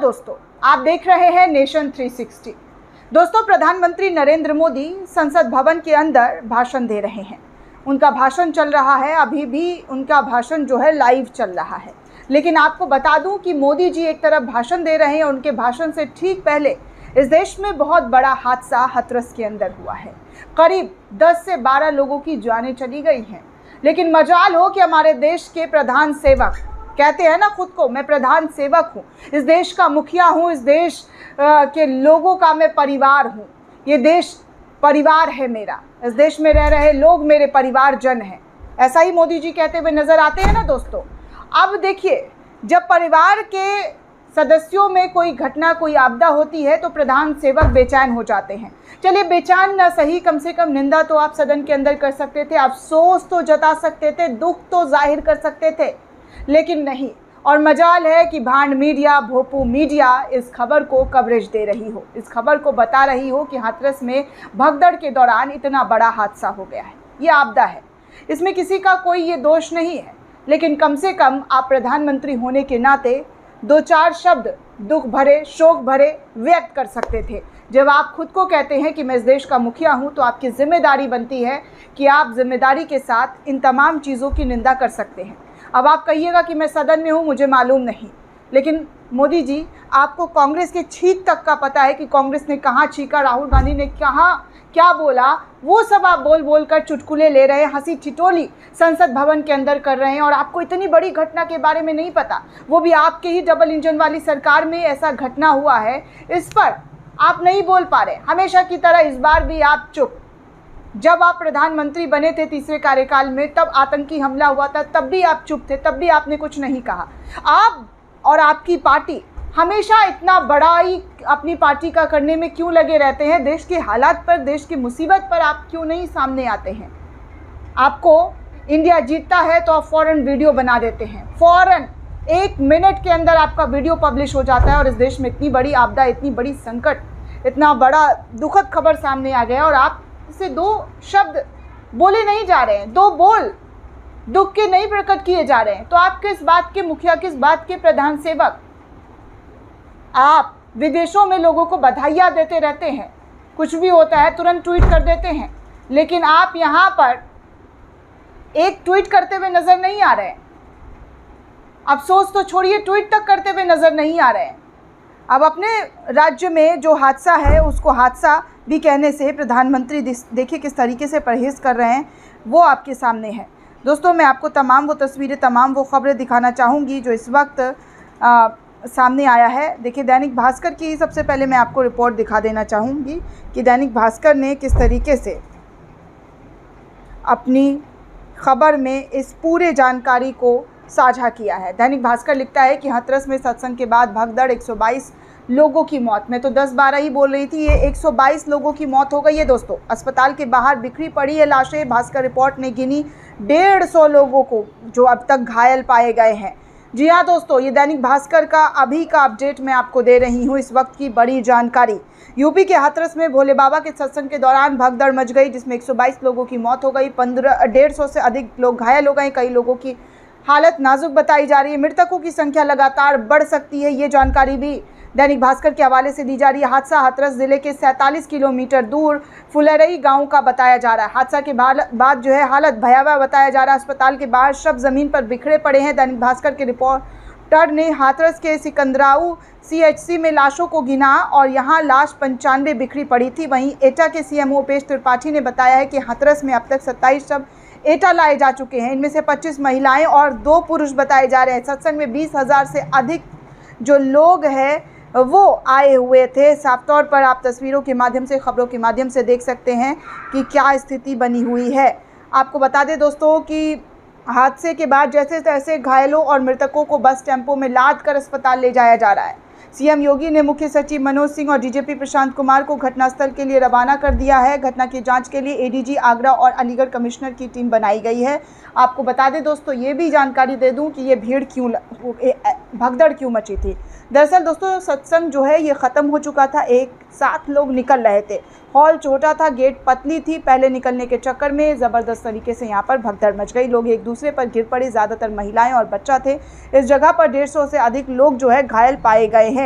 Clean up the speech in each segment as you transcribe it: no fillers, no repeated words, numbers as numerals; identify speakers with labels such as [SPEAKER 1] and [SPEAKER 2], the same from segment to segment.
[SPEAKER 1] दोस्तों, आप देख रहे हैं नेशन 360। दोस्तों, प्रधानमंत्री नरेंद्र मोदी संसद भवन के अंदर भाषण दे रहे हैं। उनका भाषण चल रहा है, अभी भी उनका भाषण जो है लाइव चल रहा है। लेकिन आपको बता दूं कि मोदी जी एक तरफ भाषण दे रहे हैं, उनके भाषण से ठीक पहले इस देश में बहुत बड़ा हादसा हाथरस के अंदर हुआ है। करीब 10 से 12 लोगों की जानें चली गई हैं। लेकिन मजाल हो कि हमारे देश के प्रधान सेवक कहते हैं ना खुद को, मैं प्रधान सेवक हूँ, इस देश का मुखिया हूँ, इस देश के लोगों का मैं परिवार हूँ, ये देश परिवार है मेरा, इस देश में रह रहे लोग मेरे परिवारजन हैं। ऐसा ही मोदी जी कहते हुए नजर आते हैं ना दोस्तों। अब देखिए, जब परिवार के सदस्यों में कोई घटना, कोई आपदा होती है तो प्रधान सेवक बेचैन हो जाते हैं। चलिए, बेचैन ना सही, कम से कम निंदा तो आप सदन के अंदर कर सकते थे, अफसोस तो जता सकते थे, दुख तो जाहिर कर सकते थे, लेकिन नहीं। और मजाल है कि भांड मीडिया, भोपू मीडिया इस खबर को कवरेज दे रही हो, इस खबर को बता रही हो कि हाथरस में भगदड़ के दौरान इतना बड़ा हादसा हो गया है। ये आपदा है, इसमें किसी का कोई ये दोष नहीं है। लेकिन कम से कम आप प्रधानमंत्री होने के नाते 2-4 शब्द दुख भरे, शोक भरे व्यक्त कर सकते थे। जब आप खुद को कहते हैं कि मैं इस देश का मुखिया हूं, तो आपकी जिम्मेदारी बनती है कि आप जिम्मेदारी के साथ इन तमाम चीज़ों की निंदा कर सकते हैं। अब आप कहिएगा कि मैं सदन में हूं, मुझे मालूम नहीं, लेकिन मोदी जी, आपको कांग्रेस के छींक तक का पता है कि कांग्रेस ने कहाँ छींका, राहुल गांधी ने कहाँ क्या बोला, वो सब आप बोल बोल कर चुटकुले ले रहे हैं, हंसी ठिठोली संसद भवन के अंदर कर रहे हैं। और आपको इतनी बड़ी घटना के बारे में नहीं पता, वो भी आपके ही डबल इंजन वाली सरकार में ऐसा घटना हुआ है, इस पर आप नहीं बोल पा रहे। हमेशा की तरह इस बार भी आप चुप। जब आप प्रधानमंत्री बने थे तीसरे कार्यकाल में, तब आतंकी हमला हुआ था, तब भी आप चुप थे, तब भी आपने कुछ नहीं कहा। आप और आपकी पार्टी हमेशा इतना बड़ाई अपनी पार्टी का करने में क्यों लगे रहते हैं? देश के हालात पर, देश की मुसीबत पर आप क्यों नहीं सामने आते हैं? आपको इंडिया जीतता है तो आप फ़ौरन वीडियो बना देते हैं, फ़ौरन 1 मिनट के अंदर आपका वीडियो पब्लिश हो जाता है। और इस देश में इतनी बड़ी आपदा, इतनी बड़ी संकट, इतना बड़ा दुखद खबर सामने आ गया और आप इसे 2 शब्द बोले नहीं जा रहे हैं, 2 बोल दुख के नहीं प्रकट किए जा रहे हैं। तो आप किस बात के मुखिया, किस बात के प्रधान सेवक? आप विदेशों में लोगों को बधाइयाँ देते रहते हैं, कुछ भी होता है तुरंत ट्वीट कर देते हैं, लेकिन आप यहाँ पर एक ट्वीट करते हुए नज़र नहीं आ रहे हैं। अफसोस तो छोड़िए, ट्वीट तक करते हुए नज़र नहीं आ रहे हैं। अब अपने राज्य में जो हादसा है उसको हादसा भी कहने से प्रधानमंत्री देखिए किस तरीके से परहेज़ कर रहे हैं, वो आपके सामने है। दोस्तों, मैं आपको तमाम वो तस्वीरें, तमाम वो खबरें दिखाना चाहूँगी जो इस वक्त सामने आया है। देखिए, दैनिक भास्कर की सबसे पहले मैं आपको रिपोर्ट दिखा देना चाहूँगी कि दैनिक भास्कर ने किस तरीके से अपनी खबर में इस पूरे जानकारी को साझा किया है। दैनिक भास्कर लिखता है कि हाथरस में सत्संग के बाद भगदड़, 122 लोगों की मौत। मैं तो 10-12 ही बोल रही थी, ये 122 लोगों की मौत हो गई है दोस्तों। अस्पताल के बाहर बिखरी पड़ी है लाशें। भास्कर रिपोर्ट ने गिनी 150 लोगों को जो अब तक घायल पाए गए हैं। जी हाँ दोस्तों, ये दैनिक भास्कर का अभी का अपडेट मैं आपको दे रही हूँ, इस वक्त की बड़ी जानकारी। यूपी के हाथरस में भोले बाबा के सत्संग के दौरान भगदड़ मच गई, जिसमें 122 लोगों की मौत हो गई, 150 से अधिक लोग घायल हो गए। कई लोगों की हालत नाजुक बताई जा रही है। मृतकों की संख्या लगातार बढ़ सकती है, ये जानकारी भी दैनिक भास्कर के हवाले से दी जा रही है। हादसा हाथरस जिले के 47 किलोमीटर दूर फुलरई गांव का बताया जा रहा है। हादसा के बाद जो है हालत भयावह बताया जा रहा है। अस्पताल के बाहर शव जमीन पर बिखरे पड़े हैं। दैनिक भास्कर के रिपोर्टर ने हाथरस के सिकंदराऊ CHC में लाशों को गिना और यहां लाश 95 बिखरी पड़ी थी। वहीं एटा के CMO उपेश त्रिपाठी ने बताया है कि हाथरस में अब तक 27 शव एटा लाए जा चुके हैं। इनमें से 25 महिलाएं और 2 पुरुष बताए जा रहे हैं। सत्संग में 20,000 से अधिक जो लोग हैं वो आए हुए थे। साफ तौर पर आप तस्वीरों के माध्यम से, खबरों के माध्यम से देख सकते हैं कि क्या स्थिति बनी हुई है। आपको बता दें दोस्तों कि हादसे के बाद जैसे तैसे घायलों और मृतकों को बस टेम्पो में लाद कर अस्पताल ले जाया जा रहा है। CM योगी ने मुख्य सचिव मनोज सिंह और DGP प्रशांत कुमार को घटनास्थल के लिए रवाना कर दिया है। घटना की जांच के लिए ADG आगरा और अलीगढ़ कमिश्नर की टीम बनाई गई है। आपको बता दें दोस्तों, ये भी जानकारी दे दूं कि ये भगदड़ क्यों मची थी। दरअसल दोस्तों, सत्संग जो है ये ख़त्म हो चुका था, एक साथ लोग निकल रहे थे। हॉल छोटा था, गेट पतली थी। पहले निकलने के चक्कर में ज़बरदस्त तरीके से यहाँ पर भगदड़ मच गई। लोग एक दूसरे पर गिर पड़े, ज़्यादातर महिलाएं और बच्चा थे। इस जगह पर 150 से अधिक लोग जो है घायल पाए गए हैं।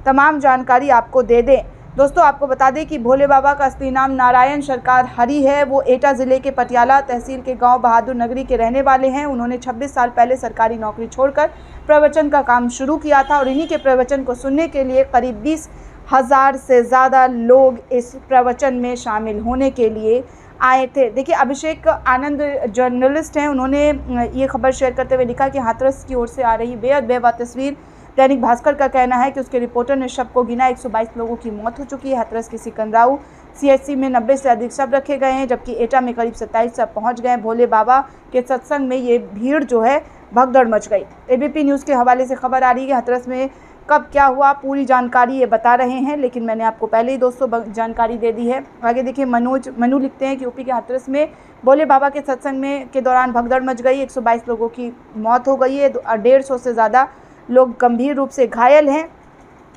[SPEAKER 1] तमाम जानकारी आपको दे दें। दोस्तों आपको बता दें कि भोले बाबा का असली नाम नारायण सरकार हरि है। वो एटा ज़िले के पटियाला तहसील के गांव बहादुर नगरी के रहने वाले हैं। उन्होंने 26 साल पहले सरकारी नौकरी छोड़कर प्रवचन का काम शुरू किया था और इन्हीं के प्रवचन को सुनने के लिए करीब 20,000 से ज़्यादा लोग इस प्रवचन में शामिल होने के लिए आए थे। देखिए अभिषेक आनंद जर्नलिस्ट हैं, उन्होंने ये खबर शेयर करते हुए लिखा कि हाथरस की ओर से आ रही बेहद बेवा तस्वीर। दैनिक भास्कर का कहना है कि उसके रिपोर्टर ने शव को गिना, 122 लोगों की मौत हो चुकी है। हाथरस के सिकंदराऊ CHC में 90 से अधिक शव रखे गए हैं, जबकि एटा में करीब 27 शव पहुंच गए। भोले बाबा के सत्संग में ये भीड़ जो है भगदड़ मच गई। ABP न्यूज़ के हवाले से खबर आ रही है कि हाथरस में कब क्या हुआ पूरी जानकारी ये बता रहे हैं, लेकिन मैंने आपको पहले ही दोस्तों जानकारी दे दी है। आगे देखिए मनु लिखते हैं कि यूपी के हाथरस में भोले बाबा के सत्संग में के दौरान भगदड़ मच गई, 122 लोगों की मौत हो गई है, 150 से ज़्यादा लोग गंभीर रूप से घायल हैं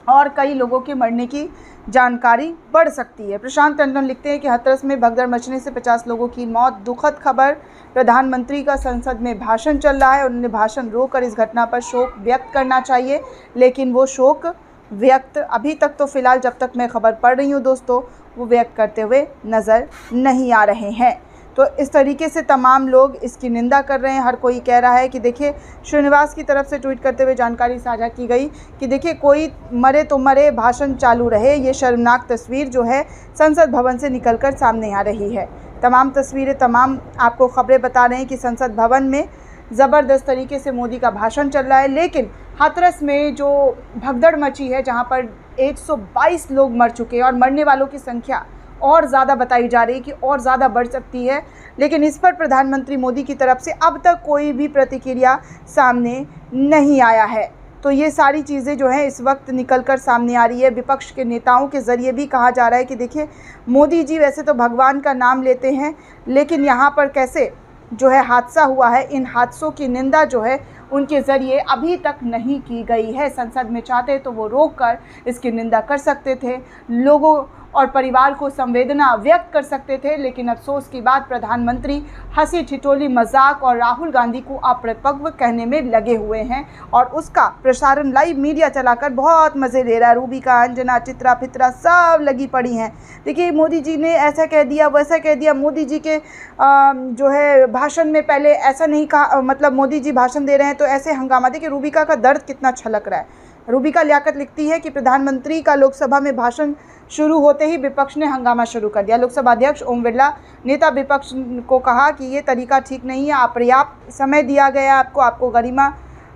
[SPEAKER 1] और कई लोगों के मरने की जानकारी बढ़ सकती है। प्रशांत टंडन लिखते हैं कि हाथरस में भगदड़ मचने से 50 लोगों की मौत, दुखद खबर। प्रधानमंत्री का संसद में भाषण चल रहा है, उन्होंने भाषण रोककर इस घटना पर शोक व्यक्त करना चाहिए, लेकिन वो शोक व्यक्त अभी तक तो फिलहाल जब तक मैं खबर पढ़ रही हूँ दोस्तों वो व्यक्त करते हुए नज़र नहीं आ रहे हैं। तो इस तरीके से तमाम लोग इसकी निंदा कर रहे हैं। हर कोई कह रहा है कि देखिए श्रीनिवास की तरफ से ट्वीट करते हुए जानकारी साझा की गई कि देखिए कोई मरे तो मरे, भाषण चालू रहे। ये शर्मनाक तस्वीर जो है संसद भवन से निकलकर सामने आ रही है। तमाम तस्वीरें, तमाम आपको खबरें बता रहे हैं कि संसद भवन में ज़बरदस्त तरीके से मोदी का भाषण चल रहा है, लेकिन हाथरस में जो भगदड़ मची है जहाँ पर 122 लोग मर चुके हैं और मरने वालों की संख्या और ज़्यादा बताई जा रही है कि और ज़्यादा बढ़ सकती है, लेकिन इस पर प्रधानमंत्री मोदी की तरफ से अब तक कोई भी प्रतिक्रिया सामने नहीं आया है। तो ये सारी चीज़ें जो हैं इस वक्त निकल कर सामने आ रही है। विपक्ष के नेताओं के ज़रिए भी कहा जा रहा है कि देखिए मोदी जी वैसे तो भगवान का नाम लेते हैं, लेकिन यहाँ पर कैसे जो है हादसा हुआ है, इन हादसों की निंदा जो है उनके ज़रिए अभी तक नहीं की गई है। संसद में चाहते तो वो रोक कर इसकी निंदा कर सकते थे, लोगों और परिवार को संवेदना व्यक्त कर सकते थे, लेकिन अफसोस की बात प्रधानमंत्री हंसी ठिठोली मजाक और राहुल गांधी को अपरिपक्व कहने में लगे हुए हैं और उसका प्रसारण लाइव मीडिया चलाकर बहुत मज़े ले रहा है। रूबिका, अंजना, चित्रा फित्रा सब लगी पड़ी हैं। देखिए मोदी जी ने ऐसा कह दिया, वैसा कह दिया। मोदी जी के जो है भाषण में पहले ऐसा नहीं कहा, मतलब मोदी जी भाषण दे रहे हैं तो ऐसे हंगामा। देखिए रूबिका का दर्द कितना छलक रहा है। रूबिका लियाकत लिखती है कि प्रधानमंत्री का लोकसभा में भाषण शुरू होते ही विपक्ष ने हंगामा शुरू कर दिया। लोकसभा अध्यक्ष ओम बिरला नेता विपक्ष को कहा कि ये तरीका ठीक नहीं है, अपर्याप्त समय दिया गया आपको गरिमा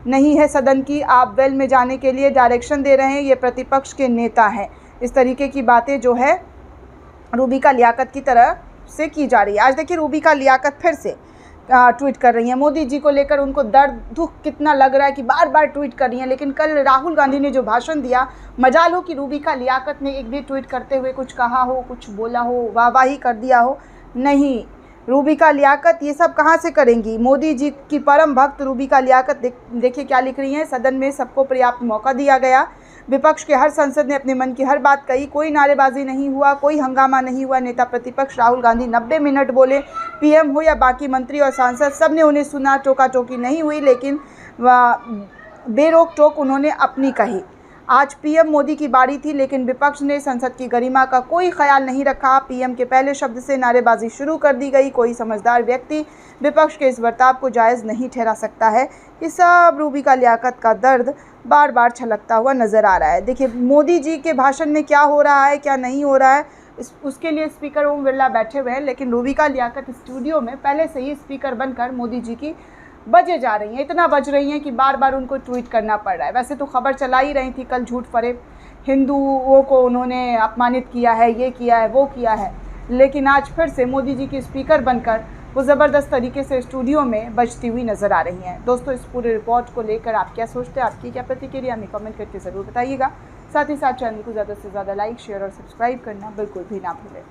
[SPEAKER 1] नहीं है सदन की, आप वेल में जाने के लिए डायरेक्शन दे रहे हैं, ये प्रतिपक्ष के नेता हैं। इस तरीके की बातें जो है रूबिका लियाकत की तरफ से की जा रही है। आज देखिए रूबिका लियाकत फिर से ट्वीट कर रही हैं। मोदी जी को लेकर उनको दर्द दुख कितना लग रहा है कि बार बार ट्वीट कर रही हैं, लेकिन कल राहुल गांधी ने जो भाषण दिया, मजाल हो कि रूबिका लियाकत ने एक भी ट्वीट करते हुए कुछ कहा हो, कुछ बोला हो, वाहवाही कर दिया हो। नहीं, रूबिका लियाकत ये सब कहाँ से करेंगी। मोदी जी की परम भक्त रूबिका लियाकत देखिए क्या लिख रही हैं। सदन में सबको पर्याप्त मौका दिया गया, विपक्ष के हर सांसद ने अपने मन की हर बात कही, कोई नारेबाजी नहीं हुआ, कोई हंगामा नहीं हुआ। नेता प्रतिपक्ष राहुल गांधी 90 मिनट बोले, PM हो या बाकी मंत्री और सांसद सब ने उन्हें सुना, टोका टोकी नहीं हुई, लेकिन बेरोक टोक उन्होंने अपनी कही। आज PM मोदी की बारी थी, लेकिन विपक्ष ने संसद की गरिमा का कोई ख्याल नहीं रखा। PM के पहले शब्द से नारेबाजी शुरू कर दी गई। कोई समझदार व्यक्ति विपक्ष के इस बर्ताव को जायज़ नहीं ठहरा सकता है। ये सब रूबिका लियाकत का दर्द बार बार छलकता हुआ नज़र आ रहा है। देखिए मोदी जी के भाषण में क्या हो रहा है, क्या नहीं हो रहा है, उसके लिए स्पीकर ओम बिरला बैठे हुए हैं, लेकिन रूबिका लियाकत स्टूडियो में पहले से ही स्पीकर बनकर मोदी जी की बजे जा रही हैं। इतना बज रही हैं कि बार बार उनको ट्वीट करना पड़ रहा है। वैसे तो खबर चला ही रही थी, कल झूठ फरेब हिंदुओं को उन्होंने अपमानित किया है, ये किया है, वो किया है, लेकिन आज फिर से मोदी जी की स्पीकर बनकर वो ज़बरदस्त तरीके से स्टूडियो में बजती हुई नज़र आ रही हैं। दोस्तों इस पूरे रिपोर्ट को लेकर आप क्या सोचते हैं, आपकी क्या प्रतिक्रिया, हमें कमेंट करके ज़रूर बताइएगा। साथ ही साथ चैनल को ज़्यादा से ज़्यादा लाइक, शेयर और सब्सक्राइब करना बिल्कुल भी ना भूलें।